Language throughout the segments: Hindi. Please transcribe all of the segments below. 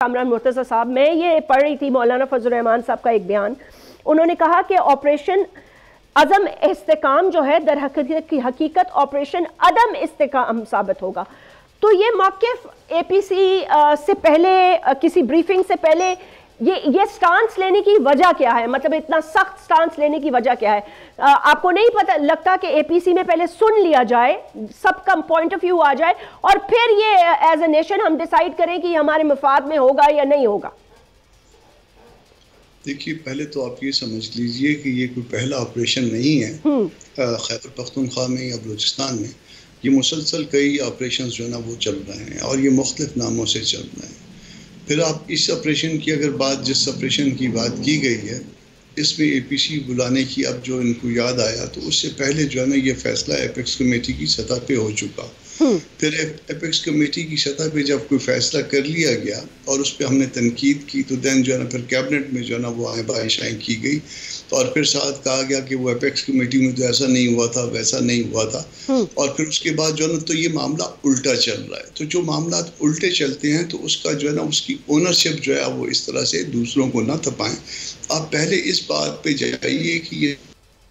कामरान मुर्तज़ा साहब, मैं ये पढ़ रही थी मौलाना फजल रहमान साहब का एक बयान। उन्होंने कहा कि ऑपरेशन अज़म इस्तेकाम जो है दर हकीकत ऑपरेशन अदम इस्तेकाम साबित होगा। तो ये मौक़िफ़ एपीसी से पहले किसी ब्रीफिंग से पहले ये स्टांस लेने की वजह क्या है? मतलब इतना सख्त स्टांस लेने की वजह क्या है? आपको नहीं पता लगता कि एपीसी में पहले सुन लिया जाए, सबका पॉइंट ऑफ व्यू आ जाए और फिर ये एज ए नेशन हम डिसाइड करें कि हमारे मफाद में होगा या नहीं होगा? देखिए, पहले तो आप ये समझ लीजिए कि ये कोई पहला ऑपरेशन नहीं है खैबर पख्तूनख्वा में या बलूचिस्तान में। ये मुसलसल कई ऑपरेशन जो है ना वो चल रहे हैं और ये मुख्तलिफ नामों से चल रहे हैं। फिर आप इस ऑपरेशन की अगर बात, जिस ऑपरेशन की बात की गई है, इसमें एपीसी बुलाने की अब जो इनको याद आया, तो उससे पहले जो है ना ये फैसला एपेक्स कमेटी की सतह पे हो चुका। फिर एपेक्स कमेटी की सतह पे जब कोई फैसला कर लिया गया और उस पर हमने तनकीद की, तो दैन जो है ना फिर कैबिनेट में जो है ना वो आए बाइशाएँ की गई। तो और फिर साथ कहा गया कि वो एपेक्स कमेटी में तो ऐसा नहीं हुआ था, वैसा नहीं हुआ था। और फिर उसके बाद जो है ना तो ये मामला उल्टा चल रहा है। तो जो मामला उल्टे चलते हैं तो उसका जो है ना उसकी ओनरशिप जो है वो इस तरह से दूसरों को ना थपाएं। आप पहले इस बात पे जाइए कि ये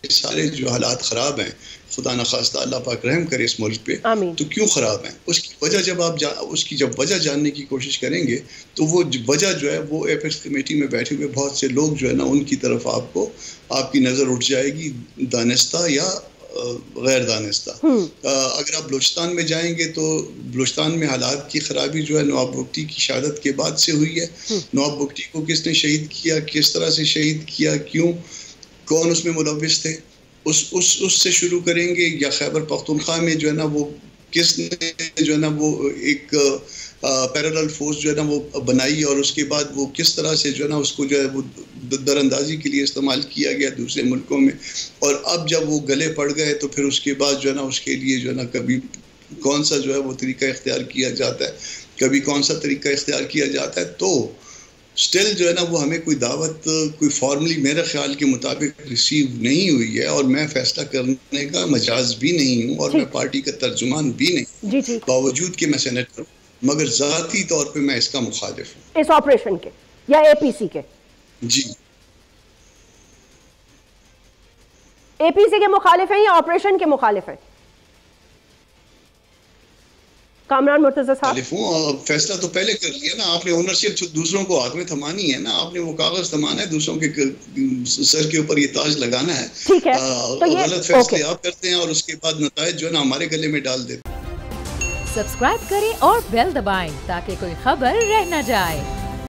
सारे जो हालात ख़राब हैं, खुदा न खास्ता अल्लाह पाक रहम करे इस मुल्क पे, तो क्यों ख़राब हैं, उसकी वजह जब आप उसकी जब वजह जानने की कोशिश करेंगे तो वो वजह जो है वो एपेक्स कमेटी में बैठे हुए बहुत से लोग जो है ना उनकी तरफ आपकी नज़र उठ जाएगी, दानिस्ता या गैर दानिस्ता। अगर आप बलूचिस्तान में जाएंगे तो बलूचिस्तान में हालात की ख़राबी जो है नवाब बुगटी की शहादत के बाद से हुई है। नवाब बुगटी को किसने शहीद किया, किस तरह से शहीद किया, क्यों, कौन उसमें मुलव्विस थे, उससे शुरू करेंगे। या खैबर पख्तूनख्वा में जो है ना वो किसने जो है ना वो एक पैरेलल फोर्स जो है ना वो बनाई और उसके बाद वो किस तरह से जो है ना उसको जो है वो दरअंदाजी के लिए इस्तेमाल किया गया दूसरे मुल्कों में। और अब जब वो गले पड़ गए तो फिर उसके बाद जो है ना उसके लिए जो है ना कभी कौन सा जो है वो तरीका इख्तियार किया जाता है, कभी कौन सा तरीका इख्तियार किया जाता है। तो स्टिल जो है ना वो हमें कोई दावत कोई फॉर्मली मेरे ख्याल के मुताबिक रिसीव नहीं हुई है और मैं फैसला करने का मजाज भी नहीं हूँ और मैं पार्टी का तर्जुमान भी नहीं, बावजूद कि मैं सेनेटर हूँ, मगर ज़ाती तौर पे मैं इसका मुखालिफ हूँ। इस ऑपरेशन के या एपीसी के? जी, एपीसी के मुखालिफ है या ऑपरेशन के मुखालिफ है? कामरान मुर्तज़ा साहब, फैसला तो पहले कर लिया ना आपने, ओनरशिप दूसरों को हाथ में थमानी है ना, आपने वो कागज थमाना है, दूसरों के सर के ऊपर ये ताज लगाना है। ठीक है, तो ये गलत फैसले आप करते हैं और उसके बाद नताइज जो है ना हमारे गले में डाल देते हैं। सब्सक्राइब करें और बेल दबाएं ताकि कोई खबर रह न जाए।